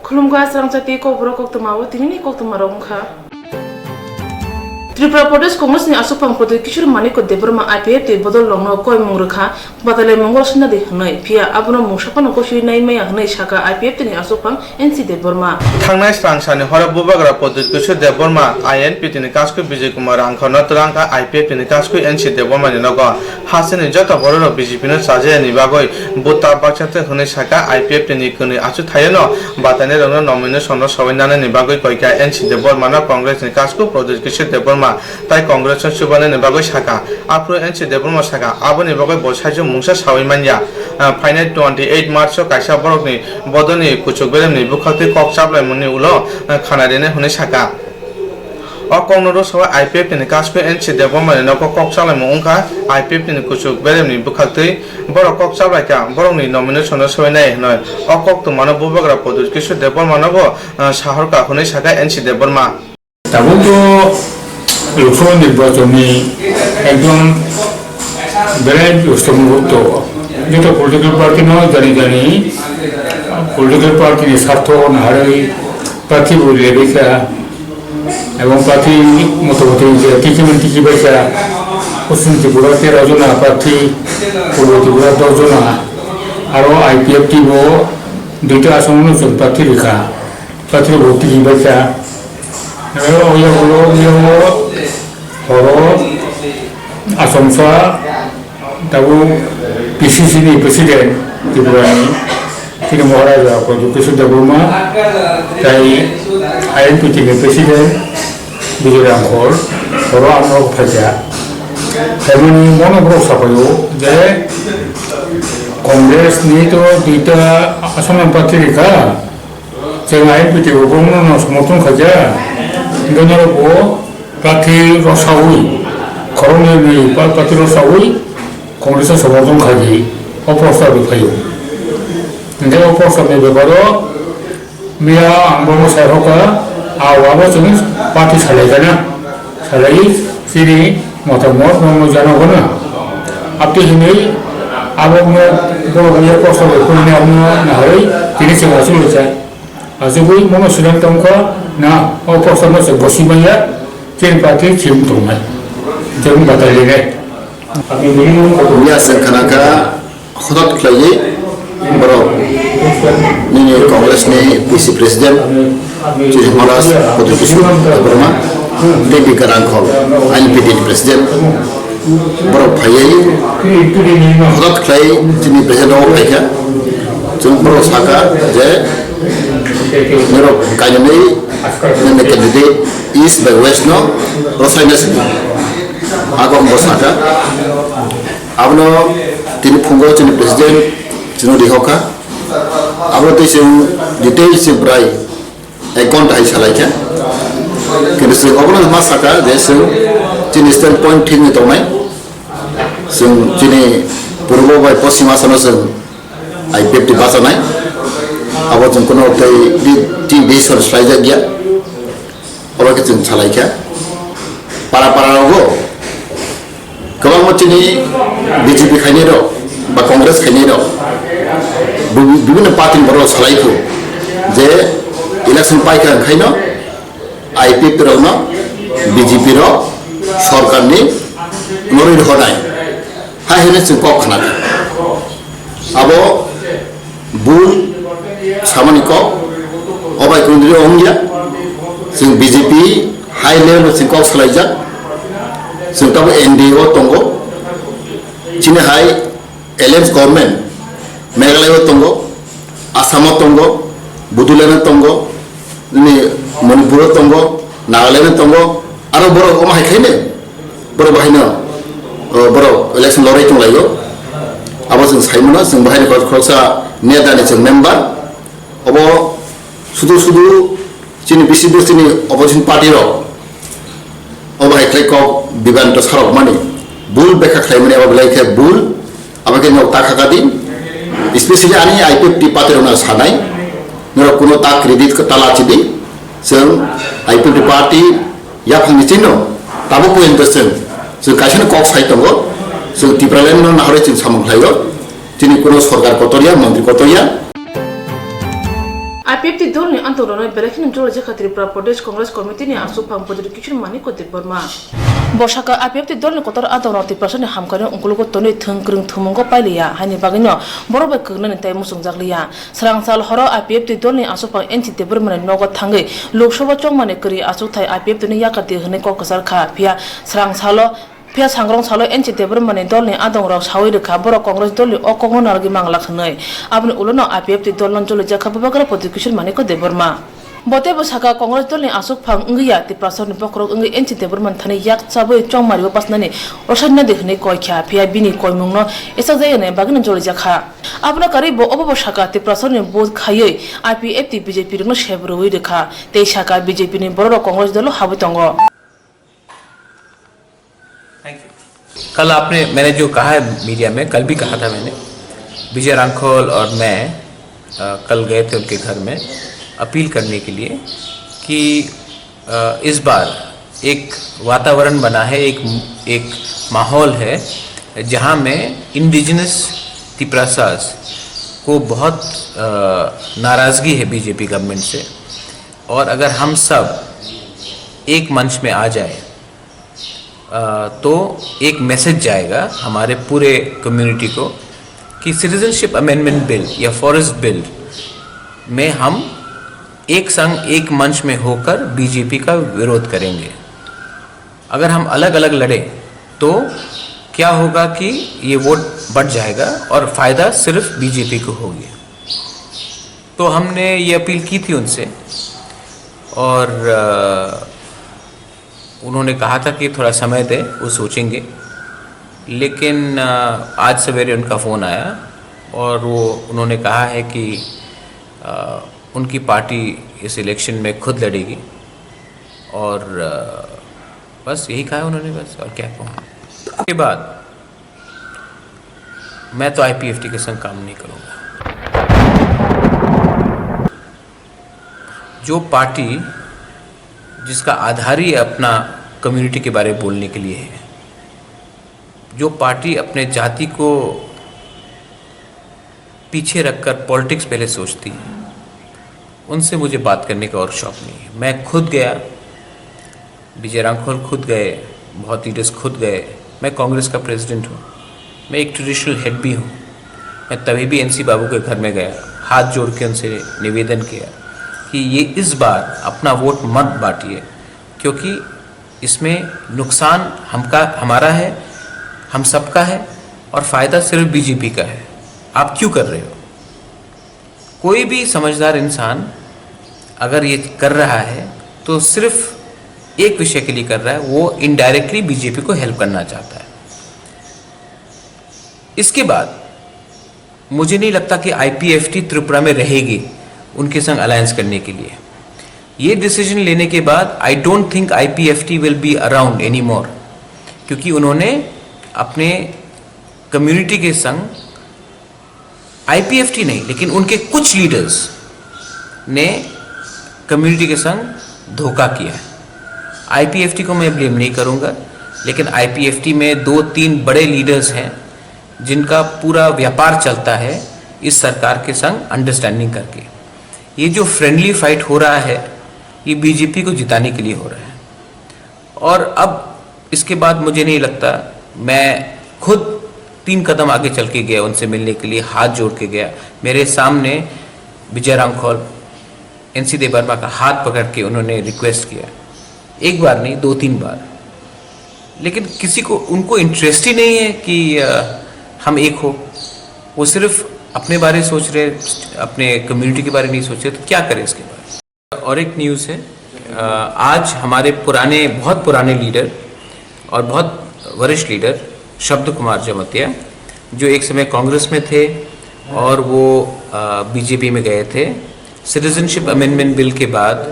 Khulumga Swrangchati Kokborok Koktwma tinini Koktwma rongkha Tripura Pradesh Congress ni asupang Pradesh Kishore Maniko Debrma IPF te bodol longno koi mungrekha batale mongol sinna de hnai phia abno mungsapan ko shui nai mai hnai saka IPF te ni asupang NC Debrma Thangnai Swrangchani hora bubagra Pradesh Kishore Debrma INP te ni kasko Vijay Kumar angkhana trangka IPF te ni kasko NC Debrma ni nogo haseni jota bororo BJP no saje ni bagoi buta bakchate hnai saka IPF te ni kuni achu thayeno batane rongno nomination no sabainana ni bagoi koika NC Debrma na Congress ni kasko Pradesh Kishore Debrma তাই কংগ্রেসের সুবানে নেবাগৈ শাখা Afro NC Debbarma শাখা আবো নেবাগৈ বসাইজো মুংসা সাউইমানিয়া final 28 March কাইসা বরকনি বদনি কুচুক বেরেমনি বুখাতে কক চাবলাই মুনি উলো খানারেনে হুনে শাখা অকংনরো সবা আইপিএফ নি কাসকো এনসি দেবরমা নক কক চাবলাই মুংখা আইপিএফ নি কুচুক বেরেমনি বুখাতে বড় কক চাবলাইকা বরংনি নমিনেশন সবাইনাই নয় অকক তো মানব বুবাগ্রা পদুর কিশোর দেবরমা নব শহর কা হুনে শাখা এনসি দেবরমা তাবুতো লোকসভা নির্বাচনে একদম বিরাট মুহূর্ত যেটা পলিটিক্যাল পার্টি নয় জানি পলিটিক্যাল পার্টির স্বার্থ নাহারাই প্রার্থী বলে রেখা এবং প্রার্থী মোটামুটি যে টিকি বাইকা পশ্চিম ত্রিপুরা 13 জনা প্রার্থী পূর্ব ত্রিপুরা 10 জনা আরও IPF টিও 2টা আসন প্রার্থী রেখা প্রার্থীর ভর্তি বাইকা horo asomsa tabu PCC ni presiden Tripurani Sini Maharaja Pradesh Kishore Debrma tai INP ni presiden Vijay Kumar horo amno phaja emoni monobrok sapayo je Congress ni to duita asam party rika je INP ti obongno no সমর্থন খাজা Donoro po প্রার্থী রসাউই করণীয় নেই প্রার্থী রসাউই কংগ্রেসের সমর্থন খাই অপ্রস্তাব খাই যে অপ্রস্তাবের ব্যাপারে মিয়া আন্দোলন সাহকা আওয়াবো जों পার্টি সালাইগা না সালাই সিনি মতামত নন জানাবো না আপনি হিনে আবনো বড় বড় প্রস্তাব কোনে আমনো না হই তিনি সেবা চলছে আজবই মনো সিদ্ধান্তক না অপ্রস্তাব সে বসিবাইয়া Jadi parti cium tunai, cium batalnya. Ya sekarang khudat kelai, baru ini Kongres ni visi presiden, jadi malas Pradesh Kishore Debrma, dia bicara kau, INP presiden, baru bayai, khudat kelai jadi presiden orang baiknya, jadi baru saka, je, mero kaya ni, ni candidate East by West no Rosanya sini. Aku membosaka. Abno tini pungo cini presiden cino dihoka. Abno tu sih detail sih berai. Account hai salahnya. Kini sih abno masaka dia sih cini standpoint tinggi tu mai. Sih cini purbo by posima sana sih IPF di bahasa nai. Abno cuma kono di desa selajah dia. Orang kita salai kya, para logo, kalau macam ni BJP kaya do, ba Kongres kaya do, বিভিন্ন parti baru salai tu, je election pai kan kaya no, IPF ro no, BJP ro, सरकार ni ngori hodai, hai ini singkok kena, abo bul sama ni kok, obai kundri ongya. Sing BJP high level sing kau selajak, sing tahu NDO tunggu, Cina high alliance government, Meghalaya tunggu, Assam tunggu, Budulana tunggu, ini Manipur tunggu, Nagaland tunggu, ada baru omah kene, baru bahina, baru election lori tunggu layo, apa sing saimana sing bahina kalau niat ada sing member, apa sudu Cini bisi ni opposition party ro, obai klek kau bigan tu sarok mani, bull beka klek mani apa belai ke bull, apa ke nyok tak kakadi, especially ani IPF di party ro na sanai, nero kuno tak kredit ke tala cidi, seng IPF di party ya pang cino, tabu pun interesting, seng kasih kau sai tunggu, seng tipralen no nahore cin samang klek ro, cini kuno sorgar kotoria, menteri kotoria. IPF ti dol ni antolonoi belekin jol je khatri Pradesh Congress Committee ni asu pang podri kichur mani ko deborma Bosaka IPF ti dol ni kotor antolon ti person ni hamkane ungkul ko toni thungkrung thumongo pailia hani bagino borobe kugna ni tai musung jakliya srangsal horo IPF ti dol ni asu pang NC deborma nogo thangai Lok Sabha chongmane kri asu thai IPF ti ni yakati hne ko kasar kha pia srangsalo Pia sangrong salo NC debormani dol ni adong rok sawi rekha boro Congress dol ni okong nargi mangla khnai abni ulono IPF ti dol non jole jakha babagra prosecution mani ko deborma bote bosaka Congress dol ni asuk phang ngiya ti prasor ni bokrok ngi NC deborman thani yak chabai chong mari pasnani osanna dekhne koi kha pia bini koi mungno esa jay ne bagin jole jakha abna kari bo obo bosaka ti prasor ni bod khayei IPF ti BJP rno shebroi rekha te saka BJP ni boro Congress dol habitongo कल मैंने जो कहा है media में कल भी कहा था मैंने विजय रांखोल और मैं कल गए थे उनके घर में अपील करने के लिए कि इस बार एक वातावरण बना है एक माहौल है जहां में इंडिजिनस तिप्रासास को बहुत नाराज़गी है बीजेपी गवर्नमेंट से और अगर हम सब एक मंच में आ जाए तो एक मैसेज जाएगा हमारे पूरे कम्युनिटी को कि सिटीजनशिप अमेंडमेंट बिल या फॉरेस्ट बिल में हम एक संग एक मंच में होकर बीजेपी का विरोध करेंगे। अगर हम अलग अलग लड़े तो क्या होगा कि ये वोट बढ़ जाएगा और फ़ायदा सिर्फ बीजेपी को होगी। तो हमने ये अपील की थी उनसे और उन्होंने कहा था कि थोड़ा समय दे वो सोचेंगे, लेकिन आज सवेरे उनका फ़ोन आया और वो उन्होंने कहा है कि उनकी पार्टी इस इलेक्शन में खुद लड़ेगी और बस यही कहा उन्होंने, बस और क्या कहूँ। उसके बाद मैं तो IPFT के संग काम नहीं करूँगा। जो पार्टी जिसका आधार ही अपना कम्युनिटी के बारे में बोलने के लिए है, जो पार्टी अपने जाति को पीछे रखकर पॉलिटिक्स पहले सोचती है, उनसे मुझे बात करने का और शौक़ नहीं है। मैं खुद गया, विजय रांखोल खुद गए, बहुत लीडर्स खुद गए। मैं कांग्रेस का प्रेसिडेंट हूँ, मैं एक ट्रेडिशनल हेड भी हूँ। मैं तभी भी NC बाबू के घर में गया, हाथ जोड़ के उनसे निवेदन किया कि ये इस बार अपना वोट मत बांटिए, क्योंकि इसमें नुकसान हमारा है, हम सबका है और फ़ायदा सिर्फ बीजेपी का है। आप क्यों कर रहे हो? कोई भी समझदार इंसान अगर ये कर रहा है तो सिर्फ एक विषय के लिए कर रहा है, वो इनडायरेक्टली बीजेपी को हेल्प करना चाहता है। इसके बाद मुझे नहीं लगता कि IPFT त्रिपुरा में रहेगी उनके संग अलायंस करने के लिए। ये डिसीजन लेने के बाद I don't think IPFT will be around any more, क्योंकि उन्होंने अपने कम्युनिटी के संग IPFT नहीं लेकिन उनके कुछ लीडर्स ने कम्युनिटी के संग धोखा किया है। IPFT को मैं ब्लेम नहीं करूँगा, लेकिन IPFT में 2-3 बड़े लीडर्स हैं जिनका पूरा व्यापार चलता है इस सरकार के संग अंडरस्टैंडिंग करके। ये जो फ्रेंडली फाइट हो रहा है ये बीजेपी को जिताने के लिए हो रहा है। और अब इसके बाद मुझे नहीं लगता, मैं खुद 3 कदम आगे चल के गया उनसे मिलने के लिए, हाथ जोड़ के गया। मेरे सामने विजय रांखोल NC देवर्मा का हाथ पकड़ के उन्होंने रिक्वेस्ट किया, एक बार नहीं 2-3 बार, लेकिन किसी को उनको इंटरेस्ट ही नहीं है कि हम एक हो। वो सिर्फ अपने बारे सोच रहे, अपने कम्युनिटी के बारे नहीं सोच रहे, तो क्या करें इसके बारे। और एक न्यूज़ है, आज हमारे बहुत पुराने लीडर और बहुत वरिष्ठ लीडर कोktwma जमतिया, जो एक समय कांग्रेस में थे और वो बीजेपी में गए थे, सिटीजनशिप अमेंडमेंट बिल के बाद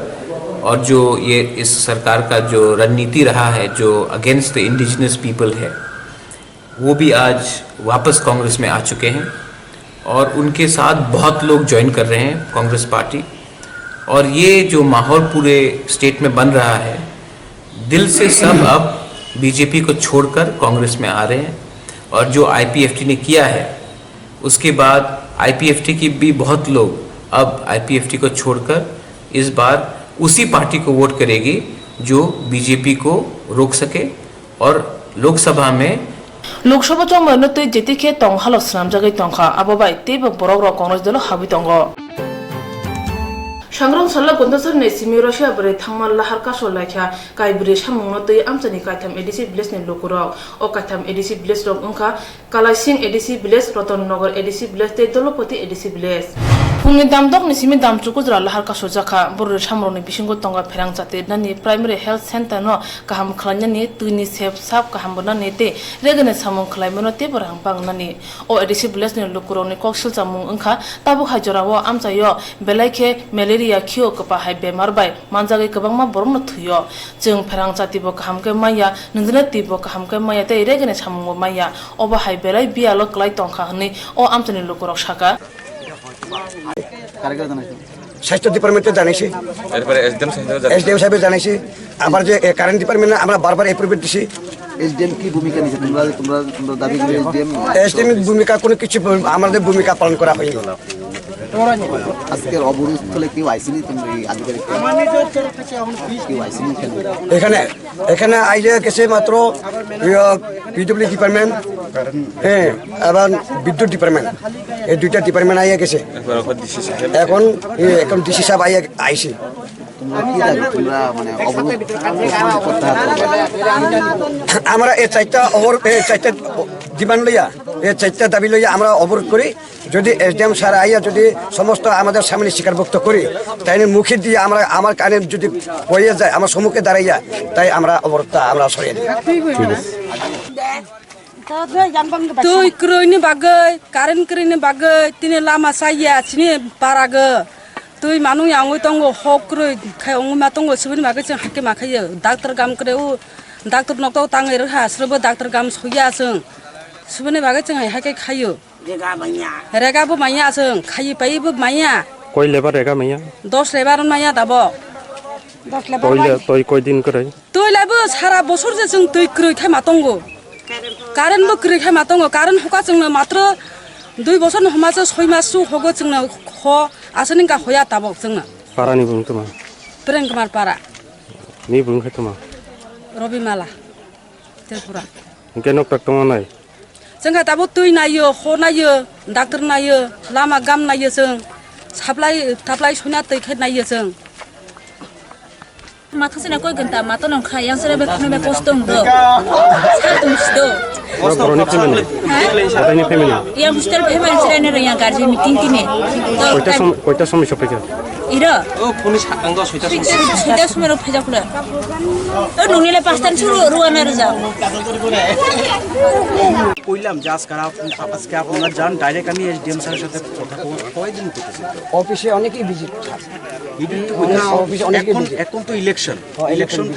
और जो ये इस सरकार का जो रणनीति रहा है जो अगेंस्ट द इंडिजिनस पीपल है, वो भी आज वापस कांग्रेस में आ चुके हैं और उनके साथ बहुत लोग ज्वाइन कर रहे हैं कांग्रेस पार्टी। और ये जो माहौल पूरे स्टेट में बन रहा है, दिल से सब अब बीजेपी को छोड़कर कांग्रेस में आ रहे हैं। और जो IPFT ने किया है उसके बाद IPFT की भी बहुत लोग अब आईपीएफटी को छोड़कर इस बार उसी पार्टी को वोट करेगी जो बीजेपी को रोक सके और लोकसभा में लोकसभा चंग तै जेतिखे तंग हालो स्नाम जगै तंखा आबो बाय तेब बरक रक कांग्रेस दल हाबि तंग सांग्रां सल्ला गन्दसर ने सिमी रशिया बरे थांगमा लाहार कासो लाखा काइब्रे सामुंनो तै आमचानि काइथाम एडिसि विलेज ने लोकरक ओ काइथाम एडिसि विलेज रक अंखा कालाइसिं ADC village Ratannagar ADC village तै दलपति एडिसि विलेज फुंनि दामदक नि सिमी दामचुकु जरा लाहार कासो जाखा बर सामरनि बिसिंगो तंगा फेरांगचाते नानि प्राइमारि हेल्थ सेंटर न गाहाम खलान्यानि तुनि सेफ साफ गाहाम बनानि ते रेगने सामुं खलाइमनो ते बरहां पांगनानि ओ एडिसि विलेज ने लोकरनि कक्सिल जामुं अंखा ताबु हाइजरावो आमचायो बेलाइखे मेलेरिया खियो कपा हाय बेमार बाय मानजागै गोबांमा बरमनो थुयो जों फेरांचातिबो गाहामके माया नंजने तिबो गाहामके माया ते रेगने सामुं माया अबा हाय बेलाइ बियालो क्लाइ तंखा हनि ओ आमचानि लोकरक साका স্বাস্থ্য ডিপার্টমেন্টে জানাইছি এসডিএম সাহেব জানাইছি আমার যে কারেন্ট ডিপার্টমেন্টে আমরা বারবার অ্যাপ্রুভ দিছি এসডিএম কি ভূমিকা নিয়েছে তোমরা দাবি করে এসডিএম ভূমিকা কোনো কিছু আমাদের ভূমিকা পালন করা হয়নি আজকের অবরোধ ফলে কেউ আইসিনি তোমরা এই আধিকারিক কেউ আইসিনি এখানে এখানে আইলে গেছে মাত্র পিডব্লিউ ডিপার্টমেন্ট হ্যাঁ আবার বিদ্যুৎ ডিপার্টমেন্ট এই দুইটা ডিপার্টমেন্ট আইয়া গেছে এখন এখন ডিসি সাহেব আইসি আমরা এই চারটা ডিমান্ড লইয়া এই চারটা দাবি লইয়া আমরা অবরোধ করি যদি এসডিএম স্যার আইয়া যদি সমস্ত আমাদের সামনে স্বীকারভুক্ত করি তাই মুখে দিয়ে আমরা আমার কানে যদি হয়ে যায় আমার সম্মুখে দাঁড়াইয়া তাই আমরা অবরোধটা আমরা সরিয়ে দিই Tui keruni bagai, karen keruni bagai, tini lama saya sini paraga. Tui manu yang ngoi tonggo hok kerui, kai ngoi ma tonggo sebenarnya bagai ceng hakim makai dokter gam kereu, dokter nok tau tangai reha, serba dokter gam soya ceng. Sebenarnya bagai ceng hakai kayu. Rega bu maya ceng, kayu payi bu maya. Koi lebar rega maya? 10 lebaran maya dabo. Toi koi din kerei? Tui lebar sara bosor je ceng tui kerui kai matonggo. Karen bo kerei kai matongo, karen hoka ceng matra 2 বছর হমাছে 6 মাস হগো ceng খ asani ka hoya tabok ceng. Para ni bung tuma? Pereng kemar para. Ni bung kai tuma? Robi mala. Terpura. Kenok tak tuma nai? Ceng ka tabok tui nayo, ho nayo, dokter nayo, lama gam nayo ceng. Saplai suna tei khet nayo ceng. Mata sini kau genta mata nong kaya yang sudah berkena kostum do, satu do. Orang ni family. Orang ni family. Yang hostel family sudah ni yang kerja meeting kini. Koita sami siapa kerja? Ira. Oh, polis anggo sudah semua orang kerja pula. Oh, nunggu le pastan suruh ruang nerja. কইলাম যে আজকে আপনারা যান direct আমি SDM স্যারের সাথে কথা কয়দিন করতেছি অফিসে অনেকেই ভিজিট এখন তো ইলেকশন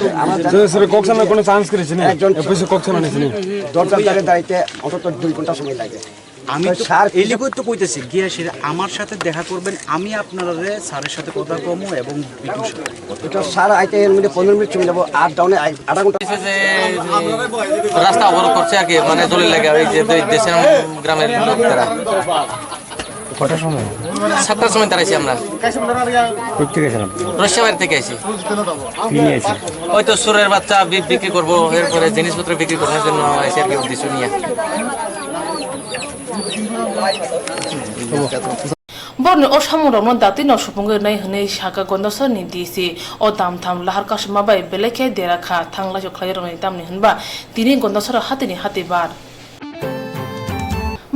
তো আমাদের কক্সমে কোনো চান্স করেছে না একজন অফিসে কক্সমে নেছেন দরজার ধারে দাঁড়াইতে অন্তত 2 ঘন্টা সময় লাগে আমি তো এলিগই তো কইতেছি গিয়া সেটা আমার সাথে দেখা করবেন আমি আপনারা স্যারের সাথে কথা কমু এবং বিটুর সাথে এটা স্যার আইতে এর মধ্যে 15 মিনিট সময় লাগবে আর ডাউনে আধা ঘন্টা রাস্তা অবরোধ করছে আর কি মানে দলে লাগে এই যে দেশের গ্রামের লোকেরা কটার সময় 7টার সময় দাঁড়াইছি আমরা কই থেকে গেছিলাম রশিয়াবাড়ি থেকে আইছি কি নিয়ে আইছি ওই তো সুরের বাচ্চা বিক্রি করবো এরপরে জিনিসপত্র বিক্রি করার জন্য আইছি আর কি উদ্দেশ্য নিয়ে Borne o samurong dati no supunge nai hne shaka gondosa ni disi o dam tham lahar kasma bai beleke derakha thangla joklai rong tam ni hunba tini gondosara hatini hatibar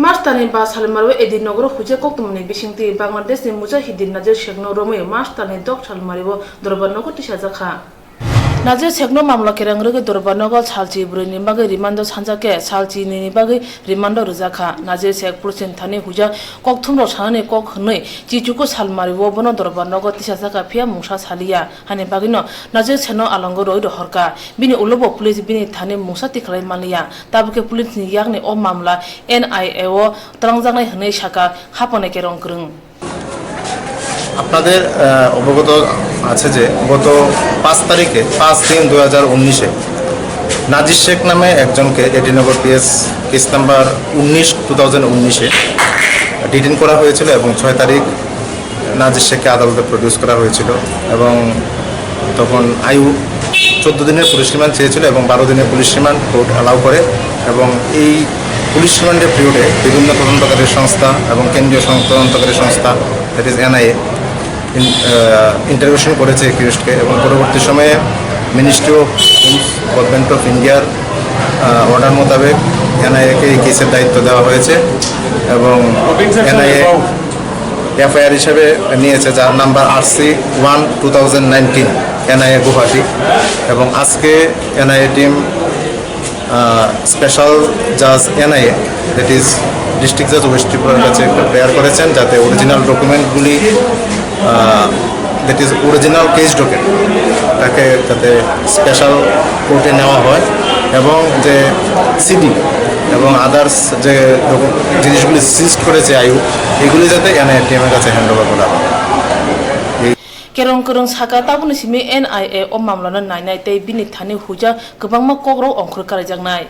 Marstani ba salmarwe edin nogro huje koktumni bisingti Bangladesh ni mujahidin najir shekno romi marstani dok salmaribo dorban nogo tisha jakha Najir sekno mamla kerang rege dorban nogo salchi bruni bagi rimando sanjake salchi ni bagi rimando rujaka Najir sek pulsin thani huja koktumro sanani kok hnoi chichuko salmaribo bono dorban nogo tisha jaka phia mungsa salia hani bagino Najir seno alongo roi rohorka bini ulobo police bini thani mungsa tiklai malia tabuke police ni yakni o mamla NIA o trangjangai hnoi shaka hapone kerong krung আপনাদের অবগত আছে যে গত 5 তারিখে 5/3/2019 নাজির শেখ নামে একজনকে AD Nagar PS case number 19/2019 detain করা হয়েছিল এবং 6 তারিখ নাজির শেখকে আদালতে প্রডিউস করা হয়েছিল এবং তখন আয়ু 14 দিনের পুলিশ রিমান্ড চেয়েছিল এবং 12 দিনের পুলিশ রিমান্ড কোর্ট অ্যালাউ করে এবং এই পুলিশ রিমান্ডের পিরিয়ডে বিভিন্ন তদন্তকারী সংস্থা এবং কেন্দ্রীয় তদন্তকারী সংস্থা দ্যাট ইজ এনআইএ ইন্টারভিউশন করেছে একিউজডকে এবং পরবর্তী সময়ে মিনিস্ট্রি অফ গভর্নমেন্ট অফ ইন্ডিয়ার অর্ডার মোতাবেক এনআইএকে এই কেসের দায়িত্ব দেওয়া হয়েছে এবং এনআইএ এফআইআর হিসেবে নিয়েছে যার নাম্বার RC-1/2019 এনআইএ গুয়াহাটি এবং আজকে এনআইএ টিম স্পেশাল জাজ এনআইএ দ্যাট ইজ ডিস্ট্রিক্ট জাজ ওয়েস্ট ত্রিপুরার কাছে একটা প্রেয়ার করেছেন যাতে original ডকুমেন্টগুলি that is original case document তাকে যাতে স্পেশাল কোর্টে নেওয়া হয় এবং যে সিডি এবং আদার্স যে জিনিসগুলি সিজ করেছে আয়ু এগুলি যাতে এনআইএ টিমের কাছে হ্যান্ড ওভার করা হয় kerong kerong saka tabuni simi NIA o mamlana nainai tei bini thani huja kwbangma kokro ongkhor karajaknai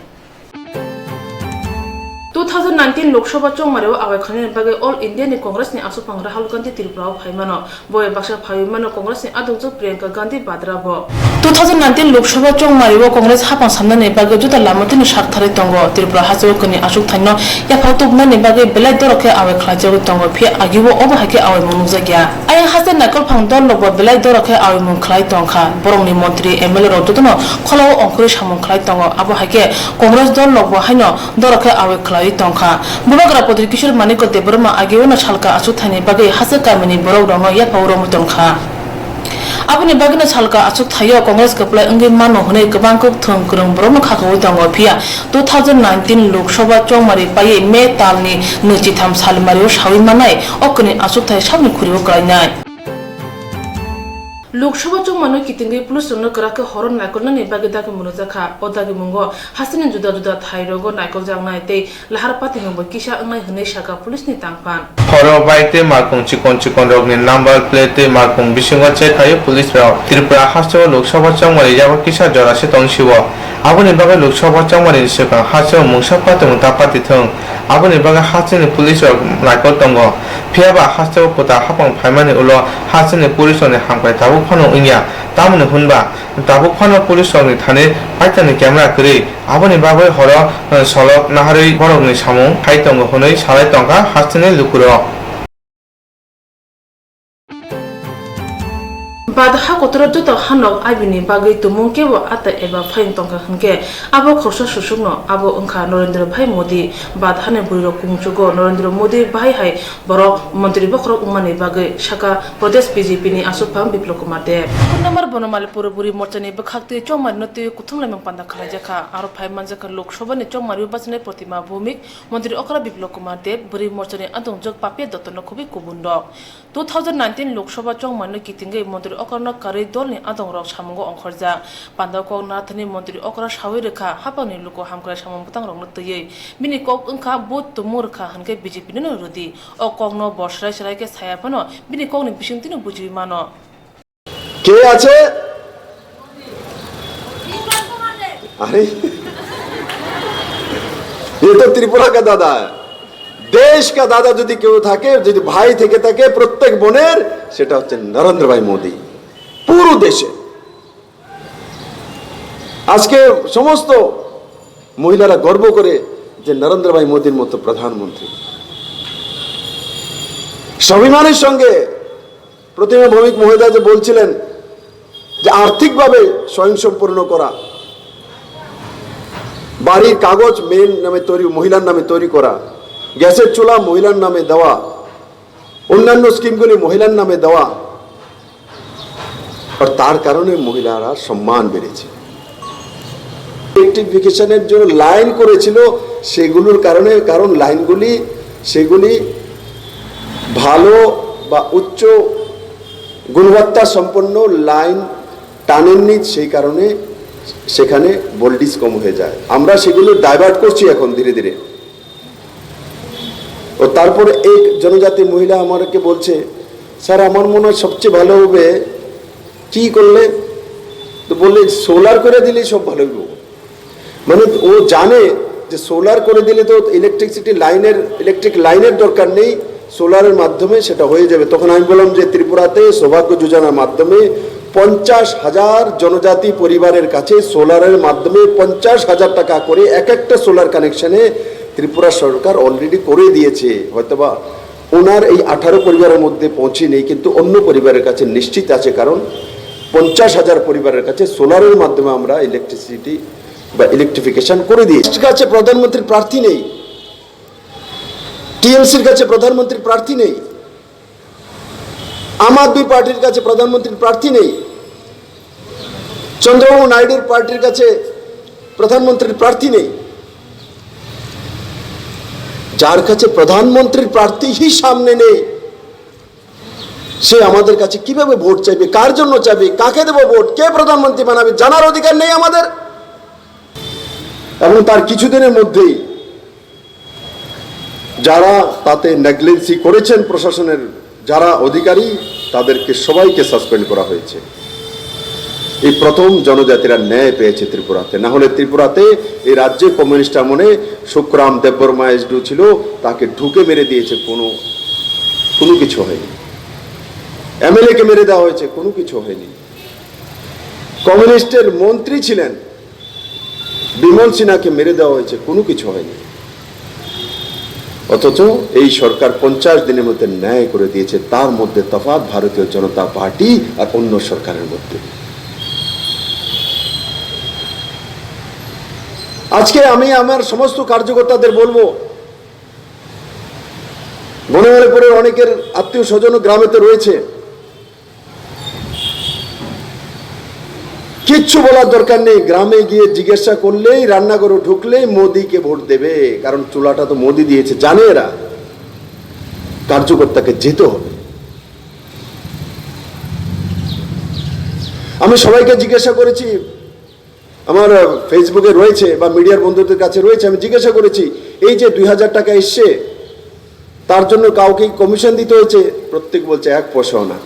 2019 Lok Sabha चौमारियाव आगायखांनायनि बागै अल इन्डियानि कंग्रेसनि आसुफां राहुल गान्धी त्रिपुरायाव फायमानो बय बाक्सा फायमानो कंग्रेसनि आदौजक प्रियंका गान्धी बाद्राबो 2019 लोकसभा चौमारियाव कंग्रेस हाफां सामनायनि बागै जुदा लामथिनि साखथारै दंग त्रिपुरा हाजोकनि आसुक थाइनो याफाव तबनायनि बागै बेलाय दरखे आवाय खलाजोग दंग फि आगिबो अबहाके आवाय मुनुजागिया आय हाजो नाकल फां दल लगबो बेलाय दरखे आवाय मुं खलाय दंखा बरंनि मन्त्रि एमएलए रदुदनो खलाव अंकुरि सामं खलाय दंग आबहाके कंग्रेस दल लगबो हायनो दरखे आवाय खलाय दंखा बुबाग्रा पद्रि किशोर मानिक देबरमा आगेवनो सालका आसु थानि बागै हाजो गामिनि बरौ दंग याफाव रमु दंखा aboni bagina salka achuk thayo congress kaplai angi mano hone kabang kok thong kurung brom khakau dango phia 2019 lok sabha chongmari pai me talni nuchi tham salmario shawi manai okni achuk thai sabni khuribo kainai Lok Sabha चौमानो कितिंगे police रंग कराके हरन नायकल नि बागे दाके मुनजाखा ओदागे मुंगो हासिनि जुदा जुदा थाइरोगो नायकल जांनाय ते लाहार पाति नंबो किसा अंगनाय हनै साका पुलिस नि तांफान हरो बाइते मारकुं चिकन चिकन रगनि नम्बर प्लेट ते मारकुं बिसिंग चे थायो पुलिस राव त्रिपुरा हासो लोकसभा चौमारि जाबो किसा जरासे तंसिबो आबनि बागे लोकसभा चौमारि सेका हासो मुंसा पाते मुता पाति थं आबनि बागे हासिनि पुलिस राव नायकल तंगो फियाबा हासो पता हापं फायमानि उलो हासिनि पुलिस ने हांपाय ताबो फनो इन्या तामने हुनबा ताबो फनो पुलिस नि थाने पाइतानि क्यामेरा करि आबनि बागे हरो सलक नाहारै बरगनि सामु फाइतंगो हनै सालाय तंका हासिनि लुकुरो बादहा कोतरा जतो हानक आबिनि बागै तुमुं केबो आता एबा फाइन तंका हनके आबो खरसा सुसुगनो आबो अंखा नरेंद्र भाई मोदी बादहाने बुइरो कुंचुगो नरेंद्र मोदी भाई हाय बरो मंत्री बखरो उमानि बागै साका प्रदेश बीजेपी नि आसुफां बिप्लव कुमार देव नम्बर बनमालपुर बुरी मोर्चानि बखाक्ति चौमारि नते कुथुमलामं पान्दा खलायजाखा आरो फाइ मानजाखा लोकसभा नि चौमारि बासने प्रतिमा भूमिक मंत्री अकरा बिप्लव कुमार देव बुरी मोर्चानि आदंजक पापे दत्तन खुबि कुबुन्द 2019 लोकसभा चौमारि कितिंगे मंत्री अकरना कारै दलनि आदंराव सामंगो अंखरजा पान्दाको नाथनि मंत्री अकरा सावै रेखा हापानि लुको हामक्रा सामं बुतां रंनो तयै बिनि कक अंखा बुत तुमुरखा हनके बीजेपी नि रुदि अ ककनो बसराय सरायके सायाफनो बिनि ककनि बिसिंतिनो बुजि मानो কে আছে अरे ये तो त्रिपुरा का दादा है देश का दादा যদি কেউ থাকে যদি ভাই থেকে থাকে প্রত্যেক বোনের সেটা হচ্ছে নরেন্দ্র ভাই মোদি পুরো দেশে আজকে সমস্ত মহিলারা গর্ব করে যে নরেন্দ্র ভাই মোদির মতো প্রধানমন্ত্রী স্বাভিমানের সঙ্গে প্রতিমা ভৌমিক মহিলা যে বলছিলেন যে আর্থিকভাবে স্বয়ংসম্পূর্ণ করা বাড়ির কাগজ মেয়ের নামে তৈরি মহিলার নামে তৈরি করা গ্যাসের চুলা মহিলার নামে দেওয়া অন্যান্য স্কিমগুলি মহিলার নামে দেওয়া আর তার কারণে মহিলারা সম্মান বেড়েছে ইলেকট্রিফিকেশনের জন্য লাইন করেছিল সেগুলোর কারণে কারণ লাইনগুলি সেগুলি ভালো বা উচ্চ গুণগত সম্পন্ন লাইন টানেননি সেই কারণে সেখানে ভোল্টেজ কম হয়ে যায় আমরা সেগুলো ডাইভার্ট করছি এখন ধীরে ধীরে ও তারপরে এক জনজাতি মহিলা আমাকে বলছে স্যার আমার মনে হয় সবচেয়ে ভালো হবে কি করলে তো বললে সোলার করে দিলেই সব ভালো হবে মানে ও জানে যে সোলার করে দিলে তো ইলেকট্রিক লাইনের দরকার নেই সোলারের মাধ্যমে সেটা হয়ে যাবে। তখন আমি বললাম যে ত্রিপুরাতে সৌভাগ্য যোজনার মাধ্যমে 50,000 জনজাতি পরিবারের কাছে সোলারের মাধ্যমে 50,000 টাকা করে এক একটা সোলার কানেকশনে ত্রিপুরা সরকার অলরেডি করে দিয়েছে। হয়তোবা ওনার এই 18 পরিবারের মধ্যে পৌঁছে নেই, কিন্তু অন্য পরিবারের কাছে নিশ্চিত আছে, কারণ 50,000 পরিবারের কাছে সোলারের মাধ্যমে আমরা ইলেকট্রিসিটি বা ইলেকট্রিফিকেশন করে দিয়েছি। কাছে প্রধানমন্ত্রীর প্রার্থী নেই, টিএমসির কাছে প্রধানমন্ত্রীর প্রার্থী নেই, আম আদমি পার্টির কাছে প্রধানমন্ত্রীর প্রার্থী নেই, চন্দ্রবাবু নাইডুর পার্টির কাছে প্রধানমন্ত্রীর প্রার্থী নেই। যার কাছে প্রধানমন্ত্রীর প্রার্থীই সামনে নেই, সে আমাদের কাছে কিভাবে ভোট চাইবে, কার জন্য চাইবে, কাকে দেব ভোট, কে প্রধানমন্ত্রী বানাবে, জানার অধিকার নেই আমাদের। এবং তার কিছুদিনের মধ্যেই যারা তাতে নেগলিজেন্সি করেছেন প্রশাসনের যারা অধিকারী, তাদেরকে সবাইকে সাসপেন্ড করা হয়েছে। এই প্রথম জনজাতিরা ন্যায় পেয়েছে ত্রিপুরাতে। না হলে ত্রিপুরাতে এই রাজ্যে কমিউনিস্ট আমলে সুখরাম দেববর্মা এসডু ছিল, তাকে ঢুকে মেরে দিয়েছে, কোনো কিছু হয়নি। এমএলএ কে মেরে দেওয়া হয়েছে, কোনো কিছু হয়নি। কমিউনিস্টের মন্ত্রী ছিলেন বিমল সিনহাকে মেরে দেওয়া হয়েছে, কোনো কিছু হয়নি। অথচ এই সরকার 50 দিনের মধ্যে ন্যায় করে দিয়েছে। তার মধ্যে তফাৎ ভারতীয় জনতা পার্টি আর অন্য সরকারের মধ্যে। আজকে আমি আমার সমস্ত কার্যকর্তাদের বলবো, বনমালীপুরের অনেকের আত্মীয় স্বজন গ্রামেতে রয়েছে, কিচ্ছু বলার দরকার নেই। গ্রামে গিয়ে জিজ্ঞাসা করলেই, রান্নাঘরে ঢুকলেই মোদিকে ভোট দেবে, কারণ চুলাটা তো মোদি দিয়েছে, জানে এরা। কার্যকর্তাকে যেতে হবে। আমি সবাইকে জিজ্ঞাসা করেছি, আমার ফেসবুকে রয়েছে বা মিডিয়ার বন্ধুদের কাছে রয়েছে, আমি জিজ্ঞাসা করেছি, এই যে 2000 টাকা এসছে, তার জন্য কাউকে কমিশন দিতে হয়েছে? প্রত্যেক বলছে 1 পয়সাও না।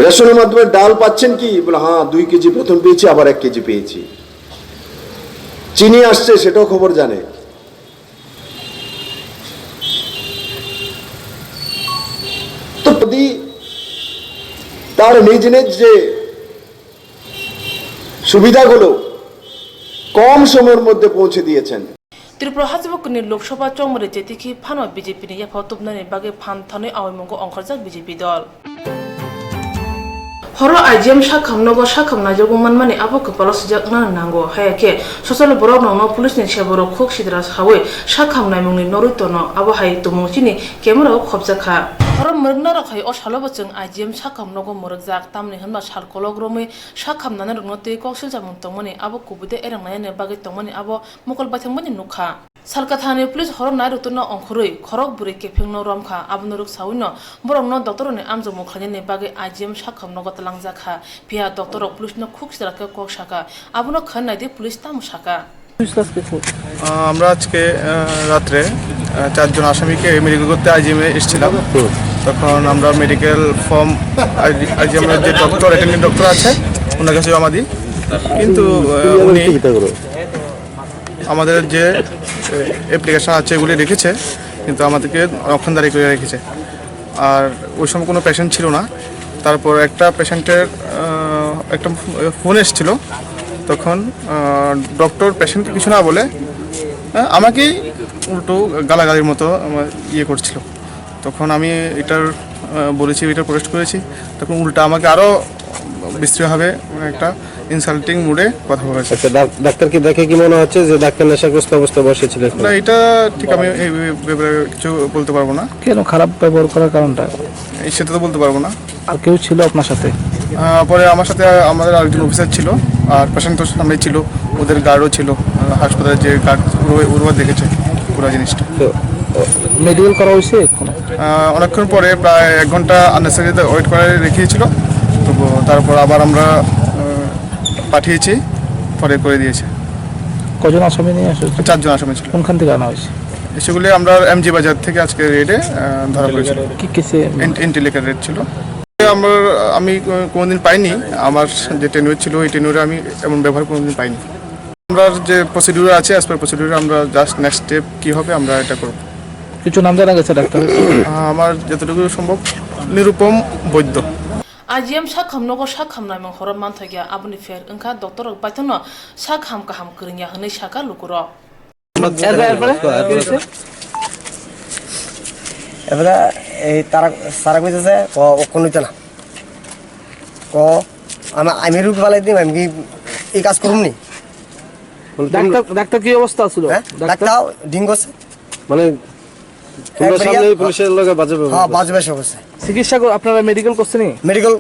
রেশনের মাধ্যমে ডাল পাচ্ছেন কি? বলে হ্যাঁ 2 কেজি প্রথম পেয়েছি, আবার 1 কেজি পেয়েছি। চিনি আসছে, সেটাও খবর জানে। তো যদি তার নিজ নিজ যে সুবিধাগুলো কম সময়ের মধ্যে পৌঁছে দিয়েছেন। ত্রিপুরা হাজবকনি লোকসভা চমরে যেতিকি ফানো বিজেপি নি ইয়াফাও তুবনানি বাগে ফান থানে আওয়ামঙ্গ অংখরজাক বিজেপি দল হর আইজিএম সাখামনগো সাখামনা জগমান মানে আবো কপাল সুজাক না নাঙ্গো হায়াকে সসাল বরক নং পুলিশ नि सेबरो खोक सिद्रा सावे साखामनाय मुंनि नरुतन आबो हाय तुमंचिनि केमेराव खबजाखा हर मरगना रखाय अ सालबचों आइजिएम साखामनगो मरगजाक तामनि हनबा सालकलग्रमै साखामनानै रंनते कौशल जामुं तंमनि आबो कुबुदे एरंनायने बागै तंमनि आबो मकल बाथंमनि नुखा सालकाथानि पुलिस हर नाय रुतुना अंखरै खरक बुरै केफेंनो रमखा आबनुरुक साविनो बरंनो डक्टरनि आमजो मुखलानि बागै आइजिएम साखामनगो तलांजाखा पिया डक्टर पुलिसनो खुक सिद्राके कक साका आबनो खननायदि पुलिस तामु साका আমরা আজকে রাত্রে 4 জন আসামিকে মেডিকেল করতে আইজিএমে এসেছিলাম। তখন আমরা মেডিকেল ফর্ম আইজিএমের যে ডক্টর অ্যাটেন্ডিং ডক্টর আছে ওনার কাছে জমা দিই, কিন্তু উনি আমাদের যে অ্যাপ্লিকেশন আছে এগুলি রেখেছে, কিন্তু আমাদেরকে রক্ষণদারি করে রেখেছে। আর ওই সময় কোনো পেশেন্ট ছিল না। তারপর একটা পেশেন্টের একটা ফোন এসেছিলো, তখন ডক্টর পেশেন্টকে কিছু না বলে আমাকেই উল্টো গালাগালির মতো ইয়ে করছিল। তখন আমি এটার বলেছি, এটার প্রোটেস্ট করেছি। তখন উল্টা আমাকে আরও বিস্তৃতভাবে একটা ইনসাল্টিং মুডে কথা বলেছে। ডাক্তারকে দেখে কি মনে হচ্ছে যে ডাক্তার নেশাগ্রস্ত অবস্থায় বসেছিল? না, এটা ঠিক আমি এই ব্যাপারে কিছু বলতে পারবো না। কেন খারাপ ব্যবহার করার কারণটা সেটা তো বলতে পারবো না। আর কেউ ছিল আপনার সাথে? পরে আমার সাথে আমাদের আরেকজন অফিসার ছিল, আর পেশেন্ট তো সামনে ছিল, ওদের গার্ডও ছিল। হাসপাতালে যে গার্ড ওরা দেখেছে পুরো জিনিসটা। মেডিকেল করা হয়েছে অনেকক্ষণ পরে, প্রায় 1 ঘন্টা আননেসেসারিতে ওয়েট করে রেখেছিল। তো তারপর আবার আমরা পাঠিয়েছি, পরে করে দিয়েছে। কজন আসামি নিয়ে আসে? 4 জন আসামি ছিল। কোনখান থেকে আনা হয়েছে? সেগুলি আমরা এমজি বাজার থেকে আজকে রেডে ধরা পড়েছিল। কি কেসে? ইন্টেলিকের রেড ছিল। আমি কোনোদিন পাইনি, আমার যে টেনিউর ছিল এই টেনিউরে আমি এমন ব্যবহার কোনোদিন পাইনি। আমরা যে প্রসিডিউর আছে, অ্যাজ পার প্রসিডিউরে আমরা জাস্ট নেক্সট স্টেপ কী হবে আমরা এটা করব। কিছু নাম জানা গেছে ডাক্তার? আমার যতটুকু সম্ভব নিরুপম বৈদ্য। आजियम साखम नगो साखम नाय मंग हरम मान थगिया आबुनि फेर ओंखा डॉक्टर बायथनो साखम काहाम करिया हनै साका लुकुरो এবারে এই তারা সারা কইতেছে কোন হইতে না আমি রুগ বালাই দিম আমি কি এই কাজ করুম নি। ডাক্তার কি অবস্থা ছিল? ডাক্তার ডিঙ্গস মানে পুলিশের লগে বাজে হ্যাঁ বাজে বেশ অবস্থা। চিকিৎসা আপনারা মেডিকেল করছেন? মেডিকেল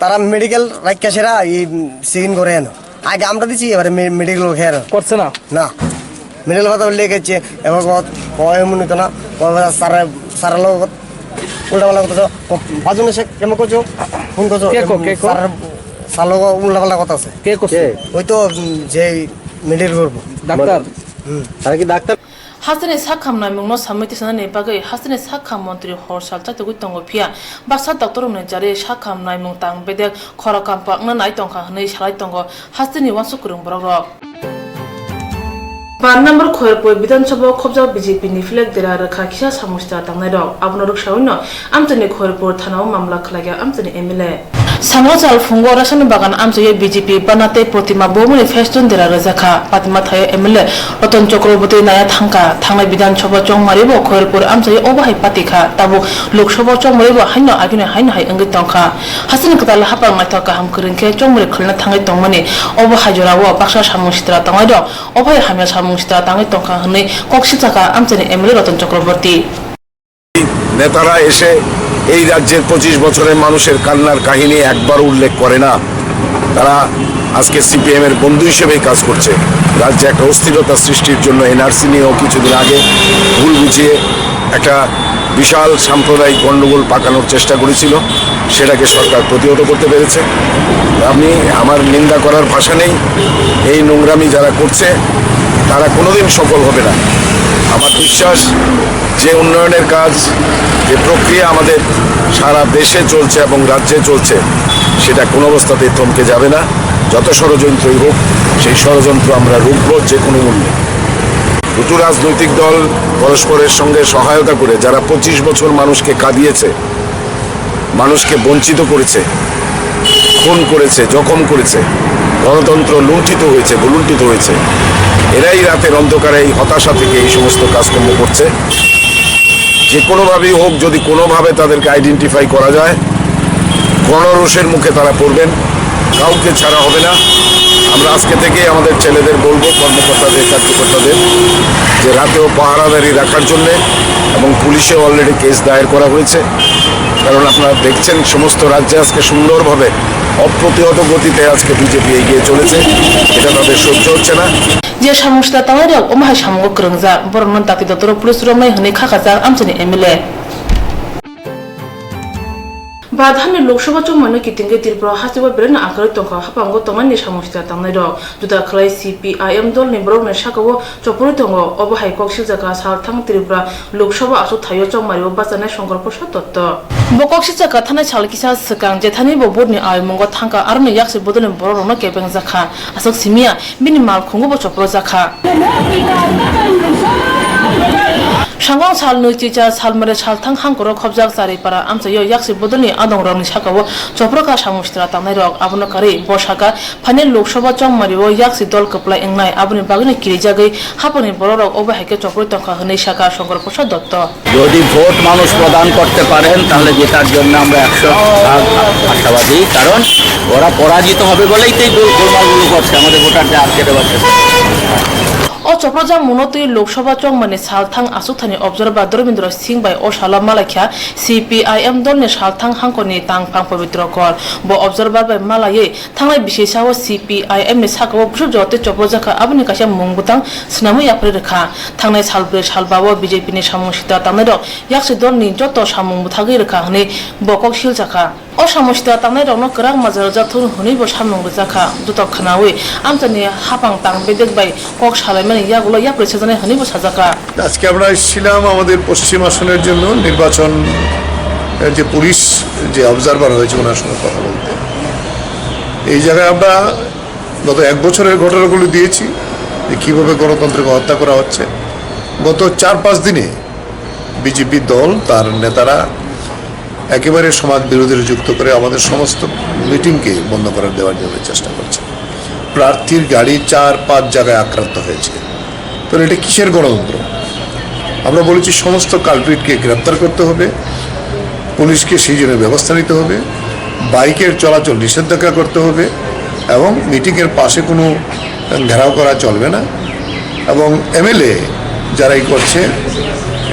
তারা মেডিকেল রাখিয়া সেরা এই সিগিন করে এনো আগে আমরা দিছি এবারে মেডিকেল খেয়ার করছে না। না মেডিকেল কথা বললে গেছে এবার কয় মনে তো না সারা সারা লোক উল্টাপাল্টা কথা বাজুনে সে কেমন করছো ফোন করছো সার লোক উল্টাপাল্টা কথা আছে। কে করছে? ওই তো যে মেডিকেল করবো ডাক্তার। তারা কি ডাক্তার? हासने साखम नाय मंगनो सामिति सना ने बागै हासने साखम मंत्री हरसाल चाते गु तंगो फिया बासा डॉक्टर ने जारे साखम नाय मंग तांग बेदे खरा कामपाक ना नाय तंखा हनै सालाय तंगो हासनि वासु कुरुं बरग 5 नम्बर खयरपय विधानसभा खबजा बीजेपी नि फ्लेग देरा रखा खिसा सामुस्ता तांनाय दं आबनो रुखसावनो आमतनि खयरपुर थानाव मामला खलाया आमतनि एमएलए सामोजाल फुंगो रासन बागान आमजये बीजेपी बनाते प्रतिमा बोमुनि फेस्टुन देरा रजाखा पातिमा थाय एमएलए रतन चक्रवर्ती नाया थांका थांनाय विधानसभा चंमारिबो खयरपुर आमजये ओबाहाय पातिखा ताबु लोकसभा चंमारिबो हायनो आगिने हायनो हाय अंगि तंखा हासिन कदाल हापां नायथा गाहाम करिनखे चंमारि खलना थांनाय तंमानि ओबाहाय जरावो बाक्सा सामुस्त्रा तांनाय दं ओबाहाय हामिया सामुस्त्रा तांनाय तंखा हनै कक्सिजाका आमजनि एमएलए रतन चक्रवर्ती নেতারা এসে এই রাজ্যের 25 বছরের মানুষের কান্নার কাহিনী একবার উল্লেখ করে না। তারা আজকে সিপিএম এর বন্ধু হিসেবে কাজ করছে। রাজ্যে একটা অস্থিরতা সৃষ্টির জন্য এনআরসি নিয়েও কিছুদিন আগে ভুল বুঝিয়ে একটা বিশাল সাম্প্রদায়িক গণ্ডগোল পাকানোর চেষ্টা করেছিল, সেটাকে সরকার প্রতিহত করতে পেরেছে। আমি আমার নিন্দা করার ভাষা নেই। এই নোংরামি যারা করছে তারা কোনোদিন সফল হবে না। আমার বিশ্বাস যে উন্নয়নের কাজ, যে প্রক্রিয়া আমাদের সারা দেশে চলছে এবং রাজ্যে চলছে, সেটা কোনো অবস্থাতেই থমকে যাবে না। যত ষড়যন্ত্রই হোক, সেই ষড়যন্ত্র আমরা রুখব যে কোনো মূল্যে। দুটো রাজনৈতিক দল পরস্পরের সঙ্গে সহায়তা করে যারা 25 বছর মানুষকে কাঁদিয়েছে, মানুষকে বঞ্চিত করেছে, খুন করেছে, জখম করেছে, গণতন্ত্র লুণ্ঠিত হয়েছে, ভুলুণ্ঠিত হয়েছে, এরাই রাতের অন্ধকারে এই হতাশা থেকে এই সমস্ত কাজকর্ম করছে। যে কোনোভাবেই হোক, যদি কোনোভাবে তাদেরকে আইডেন্টিফাই করা যায়, গণরোষের মুখে তারা পড়বেন, কাউকে ছাড়া হবে না। আমরা আজকে থেকে আমাদের ছেলেদের বলবো, কর্মকর্তাদের, কার্যকর্তাদের, যে রাতেও পাহারাদারি রাখার জন্যে, এবং পুলিশে অলরেডি কেস দায়ের করা হয়েছে। কারণ আপনারা দেখছেন সমস্ত রাজ্যে আজকে সুন্দরভাবে অপ্রতিহত গতিতে আজকে বিজেপি এগিয়ে চলেছে। এটা তাদের সহ্য হচ্ছে না। যে সামুস্তা তাंगाय रग ओमाहाय सामगो करंजा बरन दाति दतर पुलिस रमनाय हनै खाखाजा आमचनि एमएलए बाधानि लोकसभा चंमानि किटिंगे त्रिपुरा हासिबा बेरना आखरै तंखा हापांगो तमानि सामुस्ता तांनाय रग जुदा खलाय सीपीआईएम दल नि ब्रगने साकावो चपुरि तंगो ओबाहाय कक्सिल जागा सालथां त्रिपुरा लोकसभा आसु थायो चंमारिबो बाजानाय शंकर प्रसाद दत्त बकक्सि जागा थानाय सालकिसा सकां जेथानि बोबुरनि आयमंगो थांका आरनि याक्सि बदलनि बररनो केबें जाखा आसक सिमिया बिनि माल खुंगो चप्रो जाखा सांगां साल नैतिचा सालमरे सालथां हांकरो खबजाक जारिपारा आमचायो याक्सि बदलनि आदंरनि साकावो चप्रका सामुस्त्रा तांनाय रग आबनो कारि बसाका फाने लोकसभा चंमारिबो याक्सि दल कपलाय एंनाय आबनि बागनि किरिजागै हापनि बररग ओबाहायके चप्रो तंखा हनै साका शंकर प्रसाद दत्त যদি ভোট মানুষ প্রদান করতে পারেন তাহলে জেতার জন্য আমরা 100% আশাবাদী, কারণ ওরা পরাজিত হবে বলেই তো গোলমালগুলো করছে আমাদের ভোটারদের আটকে দেওয়ার চেষ্টা। ओ चप्रजा मुनोतुई लोकसभा चंमानि सालथां आसुथानि अबजार्भार धर्मेन्द्र सिंह बाय ओ साला मालाख्या सीपीआईएम दलनि सालथां हांखनि तांफां पवित्र कर ब अबजार्भार बाय मालायै थांनाय बिसेसाव सीपीआईएम नि साकाव बुसुब जते चप्रजाखा आबनि कासे मुंगबुतां स्नामु याफ्रे रेखा थांनाय सालब्रै सालबाव बीजेपी नि सामुसिता तांनाय दं याक्सि दलनि जत सामुं बुथागै रेखा हनै बकक सिलजाखा ओ सामुसिता तांनाय दंनो गोरां माजार जाथुन हनैबो सामुं बुजाखा जत खानावै आमचानि हापां तां बेदेक बाय कक सालायमानि ইয়াগুলো ইয়া প্রেসিডেন্ট হনিব সাজাকা আজকে আমরা এসেছিলাম আমাদের পশ্চিম আসনের জন্য নির্বাচন যে পুলিশ যে অবজারভার হয়েছে ওনার সঙ্গে কথা বলতে। এই জায়গায় আমরা গত 1 বছরের ঘটনাগুলো দিয়েছি যে কীভাবে গণতন্ত্রকে হত্যা করা হচ্ছে। গত 4-5 দিনে বিজেপি দল তার নেতারা একেবারে সমাজ বিরোধীরা যুক্ত করে আমাদের সমস্ত মিটিংকে বন্ধ করে দেওয়ার জন্য চেষ্টা করছে। প্রার্থীর গাড়ি 4-5 জায়গায় আক্রান্ত হয়েছে। তো এটা কিসের গণতন্ত্র? আমরা বলেছি সমস্ত কালপ্রিটকে গ্রেপ্তার করতে হবে, পুলিশকে সেই জন্য ব্যবস্থা নিতে হবে, বাইকের চলাচল নিষেধাজ্ঞা করতে হবে এবং মিটিংয়ের পাশে কোনো ঘেরাও করা চলবে না এবং এমএলএ যারাই করছে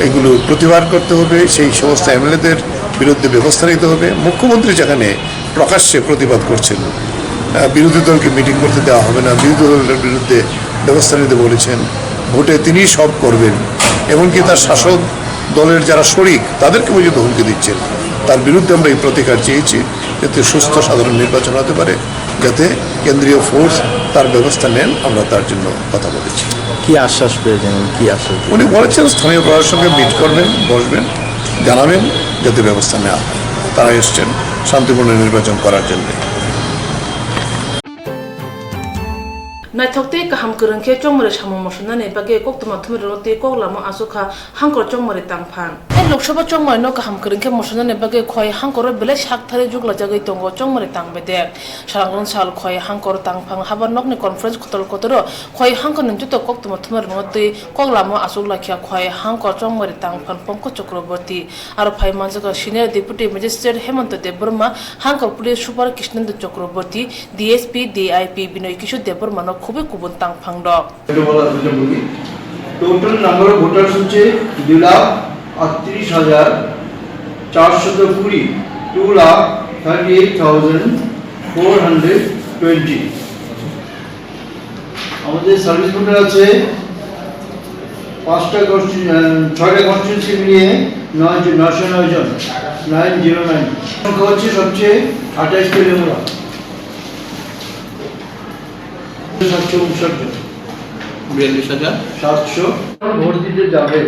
এগুলো প্রতিবাদ করতে হবে, সেই সমস্ত এমএলএদের বিরুদ্ধে ব্যবস্থা নিতে হবে। মুখ্যমন্ত্রী যেখানে প্রকাশ্যে প্রতিবাদ করছেন বিরোধী দলকে মিটিং করতে দেওয়া হবে না, বিরোধী দলের বিরুদ্ধে ব্যবস্থা নিতে বলেছেন, ভোটে তিনি সব করবেন, এমনকি তার শাসক দলের যারা শরিক তাদেরকে পর্যন্ত হুমকি দিচ্ছেন, তার বিরুদ্ধে আমরা এই প্রতিকার চেয়েছি যাতে সুস্থ সাধারণ নির্বাচন হতে পারে, যাতে কেন্দ্রীয় ফোর্স তার ব্যবস্থা নেন। আমরা তার জন্য কথা বলেছি। কি আশ্বাস পেয়েছেন? কি আশ্বাস উনি বলেছেন স্থানীয় প্রশাসনের সঙ্গে মিট করবেন, বসবেন, জানাবেন যাতে ব্যবস্থা নেওয়া হয়। তারা এসছেন শান্তিপূর্ণ নির্বাচন করার জন্য। नायथकते kaham kerengke chongmare samung mosunane bage koktwma thumroti koglamo asuka hangkor chongmare tangphang en loksabha chongmare no kaham kerengke mosunane bage khoi hangkor bele sakthare jugla jagai tongo chongmare tangbede sarangron sal khoi hangkor tangphang habar nokni conference khotol kotoro khoi hangkor njuto koktwma thumroti koglamo asugla khya khoi hangkor chongmare tangphang pongko chakraborti aro phai manjaka senior deputy magistrate hemanto deborma hangkor police super krishnendu chakraborti dsp dip binoy kishore deborma খুবই কুবন তাংফাং ডক total number of voters হচ্ছে 2,38,420 2,38,420 আমাদের service voter আছে 6টা constituency মিলিয়ে 909 জন 909 সংখ্যা হচ্ছে সবচেয়ে 28 তেলেঙ্গানা 42,700 ভোট দিতে যাবে।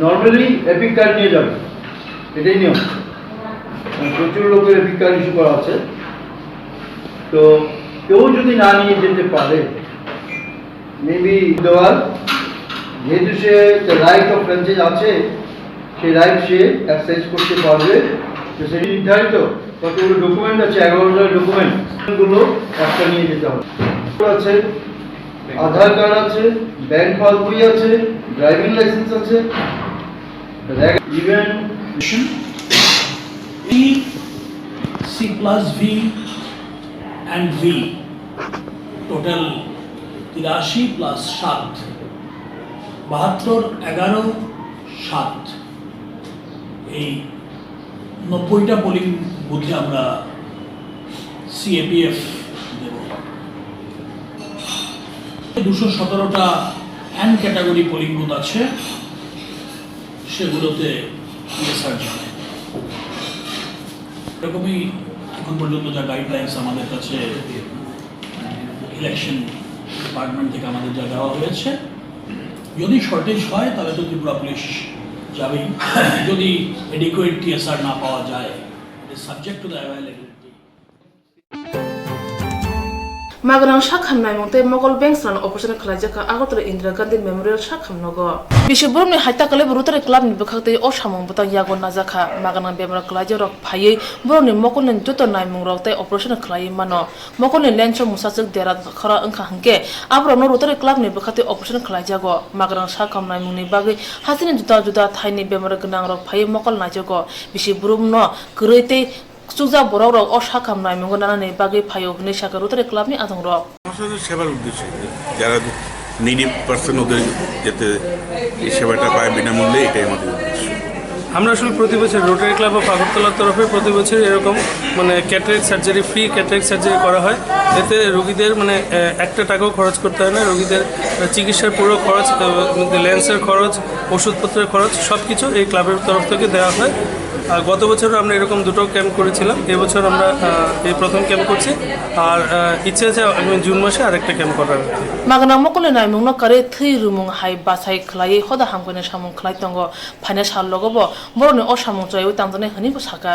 নর্মালি এপিক কার্ড নিয়ে যাবে, এটাই নিয়ম। প্রচুর লোকের এপিক কার্ড ইস্যু করা আছে, তো কেউ যদি না নিয়ে যেতে পারে মেবি দেওয়ার, যেহেতু সে রাইট অফ ফ্র্যাঞ্চাইজ আছে সেই রাইট সে এক্সারসাইজ করতে পারবে। তো সেই নির্ধারিত কতগুলো ডকুমেন্ট আছে, 11টা ডকুমেন্ট, গুলো একটা নিয়ে যেতে হবে। আছে আধার কার্ড আছে, ব্যাংক পাসবই আছে, ড্রাইভিং লাইসেন্স আছে, even C plus V and V total 83 plus 7 72 11 7 এই 90টা পোলিং বুথে আমরা CAPF দেব। 217টা অ্যান ক্যাটাগরি পোলিং বুথ আছে, সেগুলোতে PSR যাবে। এরকমই এখন পর্যন্ত যা গাইডলাইন্স আমাদের কাছে ইলেকশন ডিপার্টমেন্ট থেকে আমাদের যা দেওয়া হয়েছে, যদি শর্টেজ হয় তাহলে তো ত্রিপুরা পুলিশ যাবেই, যদি এডিকুয়েট TSR না পাওয়া যায়, it is subject to the availability. Magrang Shakhamnai Monte Mogol Banks run operation Kalajaka Agotra Indira Gandhi Memorial Shakhamnogo. Bishiburmi Hatakale Rotary Club Nibakate Oshamon Butan Yago Nazaka, Magana Bemra Kalajorok Paye, Borni Mokon and Joto Naimurokte Operation Klai Mano, Mokon and Lencho Musasik Dera Kara Unkahanke, Abro no Rotary Club Nibakate Operation Kalajago, Magrang Shakamnai Munibagi, Hasin Juda Tiny Bemra Ganarok Paye Mokol Najago, Bishiburum no, Grete. সুজা বড় অসাকাম নাই মঙ্গনানে বাগে ফায়ো নেশাকা rotary club নি আতং rock আমাদের সেবার উদ্দেশ্যে যারা needy person ওদের যাতে এই সেবাটা পায় বিনামূল্যে, এটাই আমাদের উদ্দেশ্য। আমরা আসলে প্রতি বছর রোটারি ক্লাব অফ আগরতলার তরফে প্রতি বছর এরকম মানে cataract surgery, free cataract surgery করা হয়। এতে রোগীদের মানে একটা টাকাও খরচ করতে হয় না, রোগীদের চিকিৎসার পুরো খরচ, লেন্সের খরচ, ওষুধপত্রের খরচ সব কিছু এই ক্লাবের তরফ থেকে দেওয়া হয়। আর গত বছরও আমরা এরকম দুটো ক্যাম্প করেছিলাম, এবছর আমরা এই প্রথম ক্যাম্প করছি, আর ইচ্ছে আছে আমি জুন মাসে আরেকটা ক্যাম্প করার। মাগনা মকলে নাই মুং নকারে থৈ রুমুং হাই বাসাই খলাই হদা হামকনে সামুং খলাই তঙ্গ ফাইনান্স হাল লগব বরনে অসামুং জয় তামজনে হনি বসাকা।